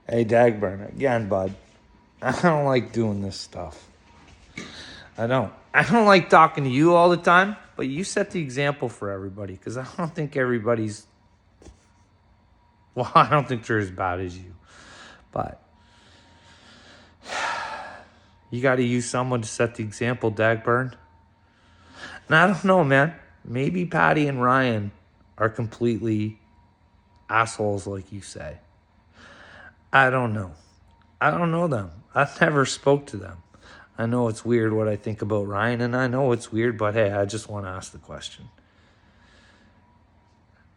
Hey, Dagburn, again, bud. I don't like doing this stuff. I don't. I don't like talking to you all the time, but you set the example for everybody because I don't think everybody's. Well, I don't think they're as bad as you. But you got to use someone to set the example, Dagburn. And I don't know, man. Maybe Patty and Ryan are completely assholes, like you say. I don't know. I don't know them. I've never spoke to them. I know it's weird what I think about Ryan, and I know it's weird, but hey, I just want to ask the question.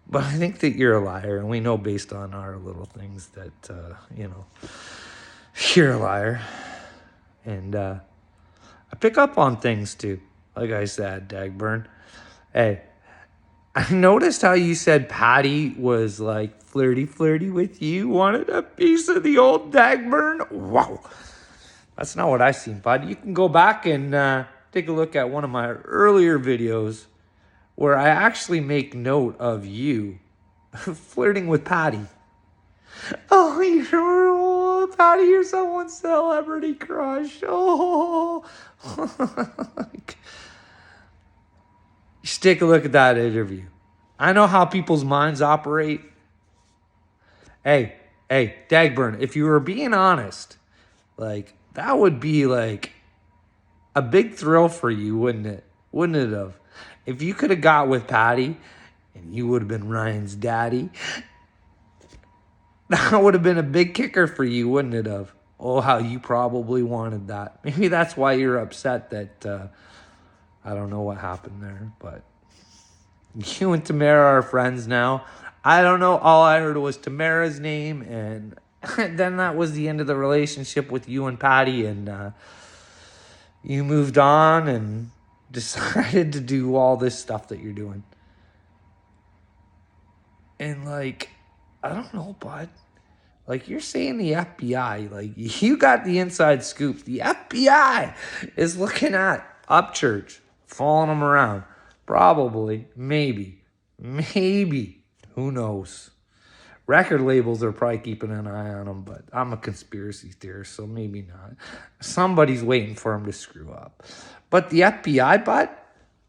But I think that you're a liar, and we know based on our little things that, you're a liar. And I pick up on things too. Like I said, Dagburn. Hey, I noticed how you said Patty was like flirty with you, wanted a piece of the old Dagburn. Wow. That's not what I seen, bud. You can go back and take a look at one of my earlier videos where I actually make note of you flirting with Patty. Oh, Patty, you're someone's celebrity crush. Oh. You should take a look at that interview. I know how people's minds operate. Hey, Dagburn, if you were being honest, like, that would be like a big thrill for you, wouldn't it? Wouldn't it have? If you could have got with Patty and you would have been Ryan's daddy, that would have been a big kicker for you, wouldn't it have? Oh, how you probably wanted that. Maybe that's why you're upset that I don't know what happened there, but you and Tamara are friends now. I don't know. All I heard was Tamara's name, and then that was the end of the relationship with you and Patty, and you moved on and decided to do all this stuff that you're doing. And, like, I don't know, bud. Like, you're saying the FBI, like, you got the inside scoop. The FBI is looking at Upchurch, following them around. Probably, maybe, who knows? Record labels are probably keeping an eye on them, but I'm a conspiracy theorist, so maybe not. Somebody's waiting for him to screw up. But the FBI, bud?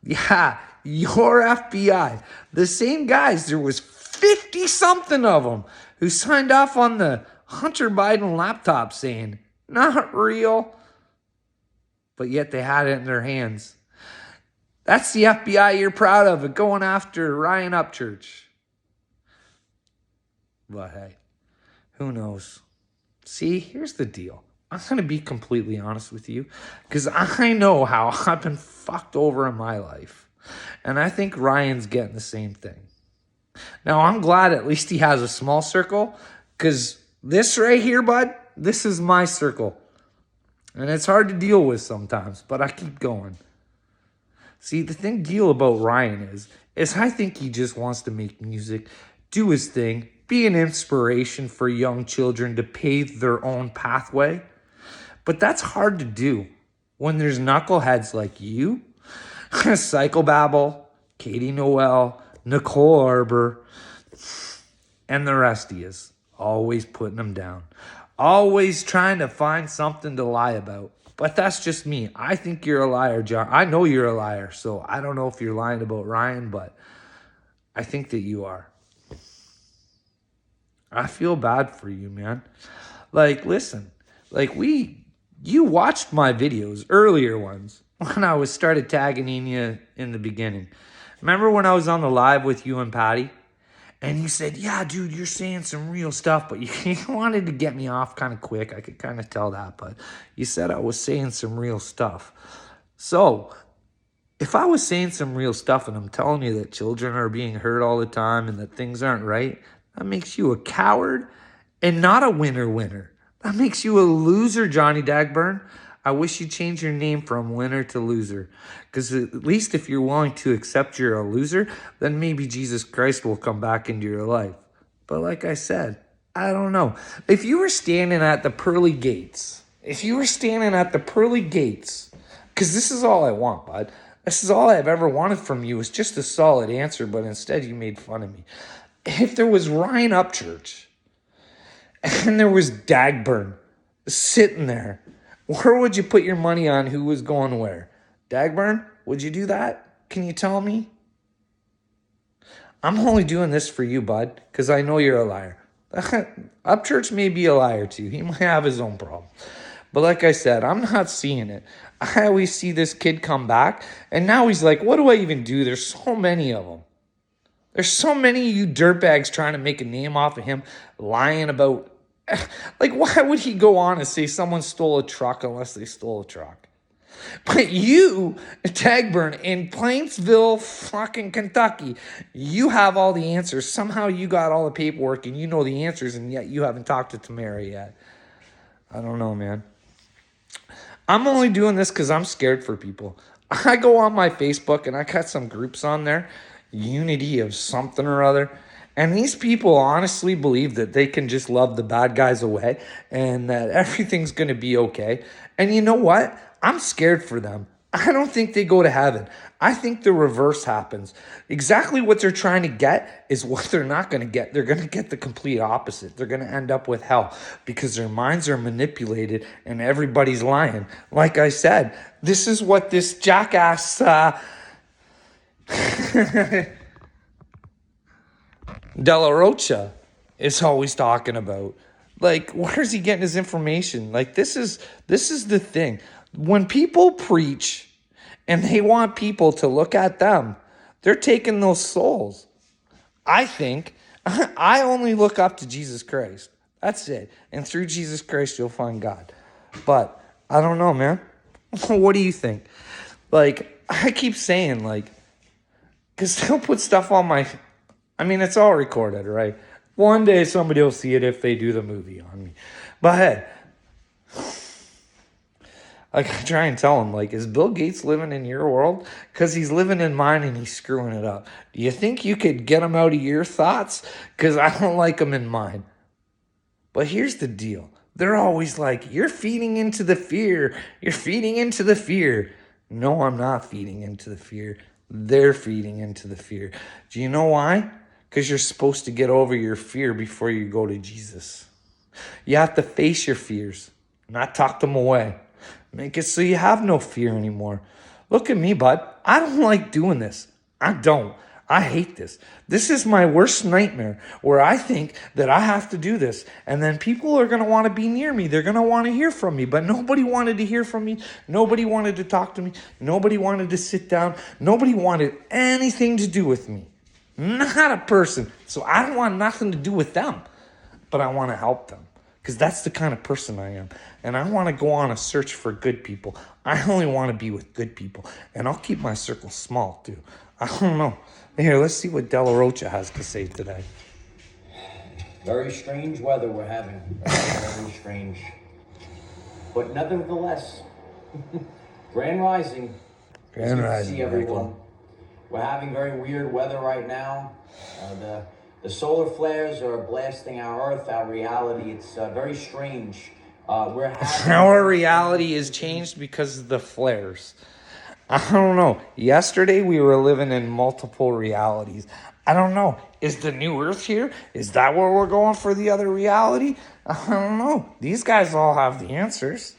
Yeah, your FBI. The same guys, there was 50-something of them who signed off on the Hunter Biden laptop saying, not real. But yet they had it in their hands. That's the FBI you're proud of, going after Ryan Upchurch. But hey, who knows? See, here's the deal. I'm going to be completely honest with you because I know how I've been fucked over in my life. And I think Ryan's getting the same thing. Now, I'm glad at least he has a small circle because this right here, bud, this is my circle. And it's hard to deal with sometimes, but I keep going. See, the deal about Ryan is I think he just wants to make music, do his thing, be an inspiration for young children to pave their own pathway. But that's hard to do when there's knuckleheads like you, Psychobabble, Katie Noel, Nicole Arbor, and the rest of yous, always putting them down. Always trying to find something to lie about. But that's just me. I think you're a liar, John. I know you're a liar, so I don't know if you're lying about Ryan, but I think that you are. I feel bad for you, man. Like, listen, like you watched my videos, earlier ones, when I started tagging you in the beginning. Remember when I was on the live with you and Patty? And you said, yeah, dude, you're saying some real stuff, but you wanted to get me off kind of quick. I could kind of tell that, but you said I was saying some real stuff. So if I was saying some real stuff and I'm telling you that children are being hurt all the time and that things aren't right, that makes you a coward and not a winner. That makes you a loser, Johnny Dagburn. I wish you'd change your name from winner to loser. Because at least if you're willing to accept you're a loser, then maybe Jesus Christ will come back into your life. But like I said, I don't know. If you were standing at the pearly gates, because this is all I want, bud. This is all I've ever wanted from you is just a solid answer, but instead you made fun of me. If there was Ryan Upchurch And there was Dagburn sitting there. Where would you put your money on who was going where? Dagburn, would you do that? Can you tell me? I'm only doing this for you, bud, because I know you're a liar. Upchurch may be a liar too. He might have his own problem. But like I said, I'm not seeing it. I always see this kid come back, and now he's like, what do I even do? There's so many of them. There's so many of you dirtbags trying to make a name off of him, lying about. Like, why would he go on and say someone stole a truck unless they stole a truck? But you, Dagburn, in Plainsville, fucking Kentucky, you have all the answers. Somehow you got all the paperwork and you know the answers, and yet you haven't talked to Tamara yet. I don't know, man. I'm only doing this because I'm scared for people. I go on my Facebook and I got some groups on there, unity of something or other. And these people honestly believe that they can just love the bad guys away and that everything's going to be okay. And you know what? I'm scared for them. I don't think they go to heaven. I think the reverse happens. Exactly what they're trying to get is what they're not going to get. They're going to get the complete opposite. They're going to end up with hell because their minds are manipulated and everybody's lying. Like I said, this is what this jackass Della Rocha is always talking about. Like, where's he getting his information? Like, this is the thing. When people preach and they want people to look at them, they're taking those souls. I think I only look up to Jesus Christ. That's it. And through Jesus Christ, you'll find God. But I don't know, man. What do you think? Like, I keep saying, like, because they'll put stuff on my... I mean, it's all recorded, right? One day somebody will see it if they do the movie on me. But hey, like, I try and tell him, like, is Bill Gates living in your world? Because he's living in mine and he's screwing it up. Do you think you could get him out of your thoughts? Because I don't like him in mine. But here's the deal. They're always like, you're feeding into the fear. You're feeding into the fear. No, I'm not feeding into the fear. They're feeding into the fear. Do you know why? Because you're supposed to get over your fear before you go to Jesus. You have to face your fears, not talk them away. Make it so you have no fear anymore. Look at me, bud. I don't like doing this. I don't. I hate this. This is my worst nightmare where I think that I have to do this. And then people are going to want to be near me. They're going to want to hear from me. But nobody wanted to hear from me. Nobody wanted to talk to me. Nobody wanted to sit down. Nobody wanted anything to do with me. Not a person. So I don't want nothing to do with them. But I want to help them. Because that's the kind of person I am. And I want to go on a search for good people. I only want to be with good people. And I'll keep my circle small, too. I don't know. Here, let's see what Della Rocha has to say today. Very strange weather we're having. Very strange. But nevertheless, Grand Rising. Grand Rising, see everyone. Michael. We're having very weird weather right now. The solar flares are blasting our Earth, our reality. It's very strange. Our reality is changed because of the flares. I don't know. Yesterday we were living in multiple realities. I don't know. Is the new Earth here? Is that where we're going for the other reality? I don't know. These guys all have the answers.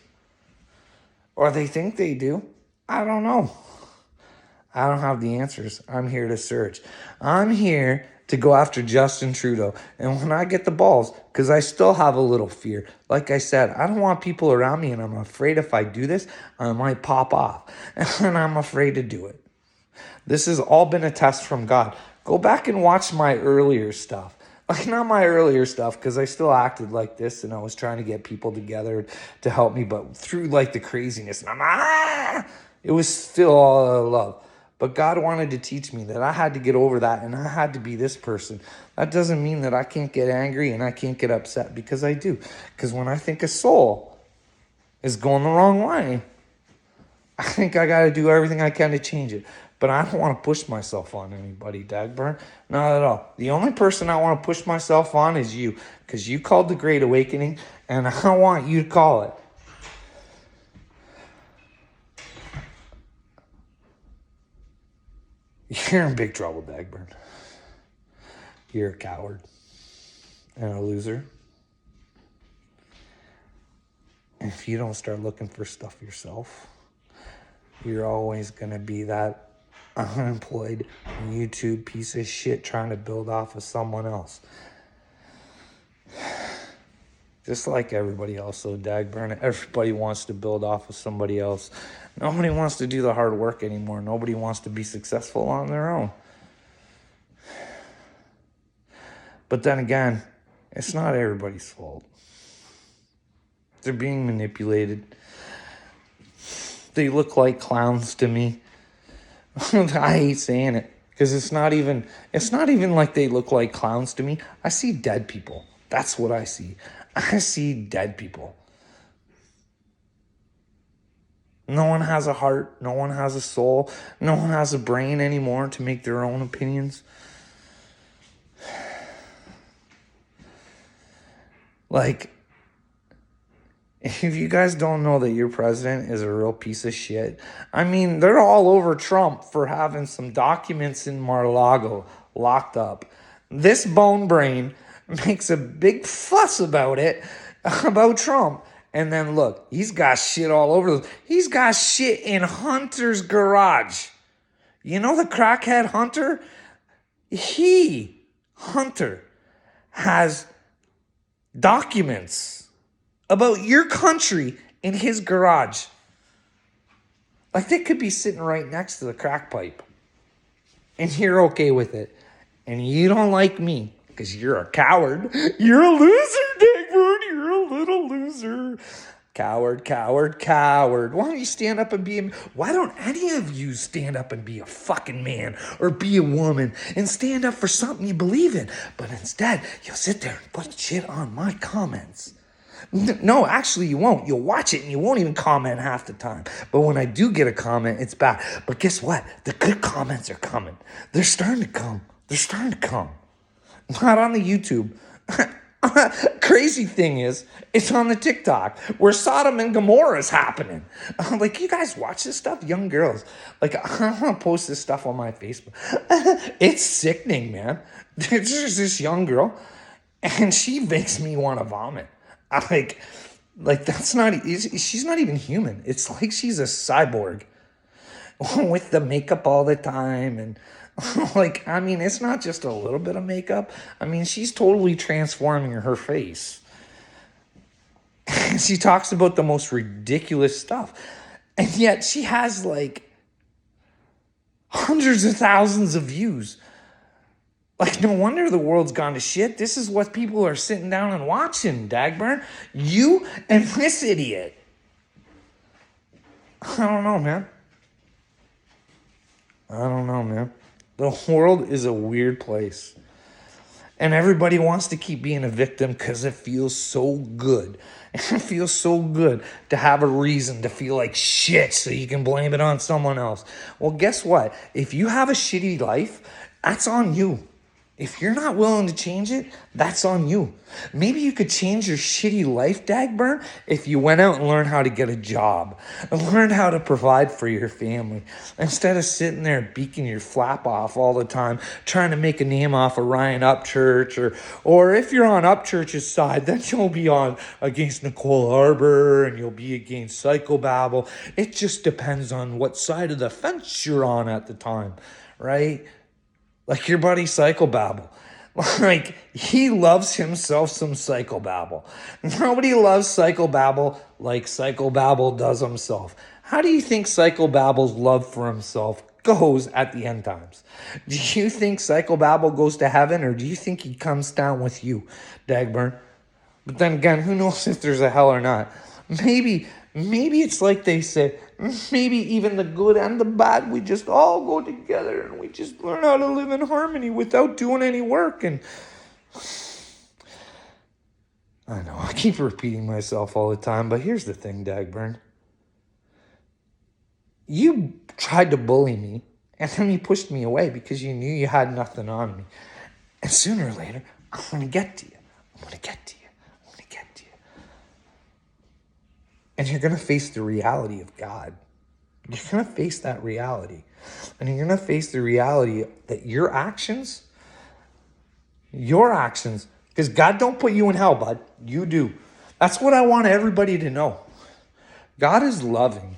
Or they think they do. I don't know. I don't have the answers. I'm here to search. I'm here to go after Justin Trudeau. And when I get the balls, because I still have a little fear. Like I said, I don't want people around me, and I'm afraid if I do this, I might pop off. And I'm afraid to do it. This has all been a test from God. Go back and watch my earlier stuff. Like, not my earlier stuff, because I still acted like this, and I was trying to get people together to help me, but through, like, the craziness. And it was still all love. But God wanted to teach me that I had to get over that and I had to be this person. That doesn't mean that I can't get angry and I can't get upset, because I do. Because when I think a soul is going the wrong way, I think I got to do everything I can to change it. But I don't want to push myself on anybody, Dagburn. Not at all. The only person I want to push myself on is you, because you called the Great Awakening and I want you to call it. You're in big trouble, Dagburn. You're a coward and a loser. if you don't start looking for stuff yourself, you're always going to be that unemployed YouTube piece of shit trying to build off of someone else. Just like everybody else, so Dagburn, everybody wants to build off of somebody else. Nobody wants to do the hard work anymore. Nobody wants to be successful on their own. But then again, it's not everybody's fault. They're being manipulated. They look like clowns to me. I hate saying it because it's not even like they look like clowns to me. I see dead people. That's what I see. I see dead people. No one has a heart. No one has a soul. No one has a brain anymore to make their own opinions. Like, if you guys don't know that your president is a real piece of shit, I mean, they're all over Trump for having some documents in Mar-a-Lago locked up. This bone brain makes a big fuss about it, about Trump. And then look, he's got shit all over. He's got shit in Hunter's garage. You know the crackhead Hunter? Hunter, has documents about your country in his garage. Like, they could be sitting right next to the crack pipe. And you're okay with it. And you don't like me because you're a coward. You're a loser, Dagburn. You're a little loser. Coward, coward, coward. Why don't you stand up and be why don't any of you stand up and be a fucking man or be a woman and stand up for something you believe in? But instead, you'll sit there and put shit on my comments. No, actually you won't. You'll watch it and you won't even comment half the time. But when I do get a comment, it's bad. But guess what? The good comments are coming. They're starting to come. They're starting to come. Not on the YouTube. Crazy thing is, it's on the TikTok where Sodom and Gomorrah is happening. Like, you guys watch this stuff? Young girls. Like, I'm going to post this stuff on my Facebook. It's sickening, man. There's this young girl, and she makes me want to vomit. Like that's not, she's not even human. It's like she's a cyborg with the makeup all the time. And like, I mean, it's not just a little bit of makeup. I mean, she's totally transforming her face. She talks about the most ridiculous stuff. And yet she has like hundreds of thousands of views. Like, no wonder the world's gone to shit. This is what people are sitting down and watching, Dagburn. You and this idiot. I don't know, man. The world is a weird place. And everybody wants to keep being a victim because it feels so good. It feels so good to have a reason to feel like shit so you can blame it on someone else. Well, guess what? If you have a shitty life, that's on you. If you're not willing to change it, that's on you. Maybe you could change your shitty life, Dagburn, if you went out and learned how to get a job and learned how to provide for your family instead of sitting there beaking your flap off all the time, trying to make a name off of Ryan Upchurch, or if you're on Upchurch's side, then you'll be on against Nicole Arbor and you'll be against Psychobabble. It just depends on what side of the fence you're on at the time, right? Like your buddy Psychobabble. Like, he loves himself some Psychobabble. Nobody loves Psychobabble like Psychobabble does himself. How do you think Psychobabble's love for himself goes at the end times? Do you think Psychobabble goes to heaven, or do you think he comes down with you, Dagburn? But then again, who knows if there's a hell or not? Maybe it's like they say, maybe even the good and the bad, we just all go together and we just learn how to live in harmony without doing any work. And I know, I keep repeating myself all the time, but here's the thing, Dagburn. You tried to bully me, and then you pushed me away because you knew you had nothing on me. And sooner or later, I'm going to get to you. And you're going to face the reality of God. You're going to face that reality. And you're going to face the reality that your actions, because God don't put you in hell, bud. You do. That's what I want everybody to know. God is loving.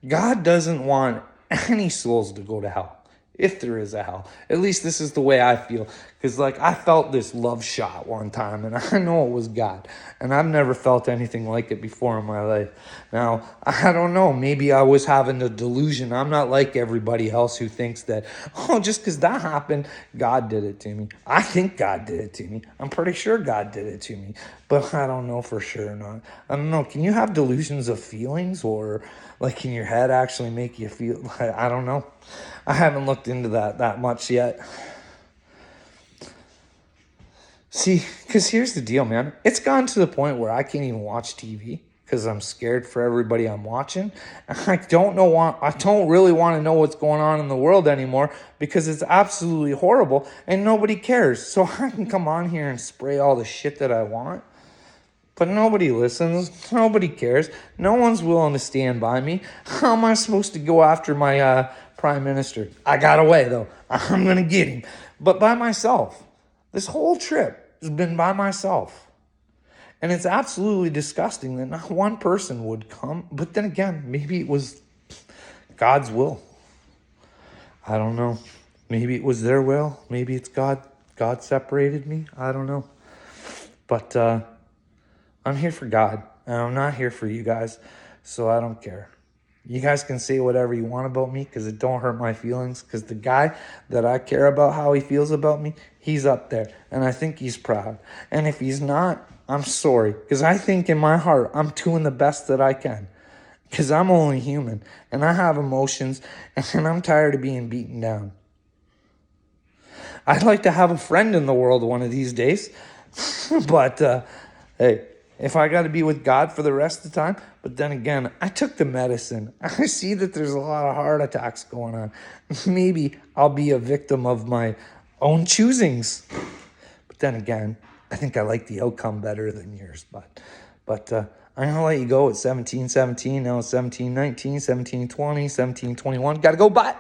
God doesn't want any souls to go to hell, if there is a hell. At least this is the way I feel. Because, like, I felt this love shot one time, and I know it was God. And I've never felt anything like it before in my life. Now, I don't know. Maybe I was having a delusion. I'm not like everybody else who thinks that, oh, just because that happened, God did it to me. I think God did it to me. I'm pretty sure God did it to me. But I don't know for sure or not. I don't know. Can you have delusions of feelings, or like can your head actually make you feel? I don't know. I haven't looked into that much yet. See, because here's the deal, man. It's gotten to the point where I can't even watch TV because I'm scared for everybody I'm watching. I don't really want to know what's going on in the world anymore because it's absolutely horrible and nobody cares. So I can come on here and spray all the shit that I want. But nobody listens. Nobody cares. No one's willing to stand by me. How am I supposed to go after my prime minister? I got away, though. I'm going to get him. But by myself. This whole trip has been by myself. And it's absolutely disgusting that not one person would come. But then again, maybe it was God's will. I don't know. Maybe it was their will. Maybe it's God. God separated me. I don't know. But I'm here for God, and I'm not here for you guys, so I don't care. You guys can say whatever you want about me because it don't hurt my feelings, because the guy that I care about how he feels about me, he's up there, and I think he's proud. And if he's not, I'm sorry, because I think in my heart I'm doing the best that I can, because I'm only human, and I have emotions, and I'm tired of being beaten down. I'd like to have a friend in the world one of these days, but hey, if I got to be with God for the rest of the time. But then again, I took the medicine. I see that there's a lot of heart attacks going on. Maybe I'll be a victim of my own choosings. But then again, I think I like the outcome better than yours. But I'm going to let you go at 17-17. Now it's 17-19, 17-20, 17-21. Got to go. Bye.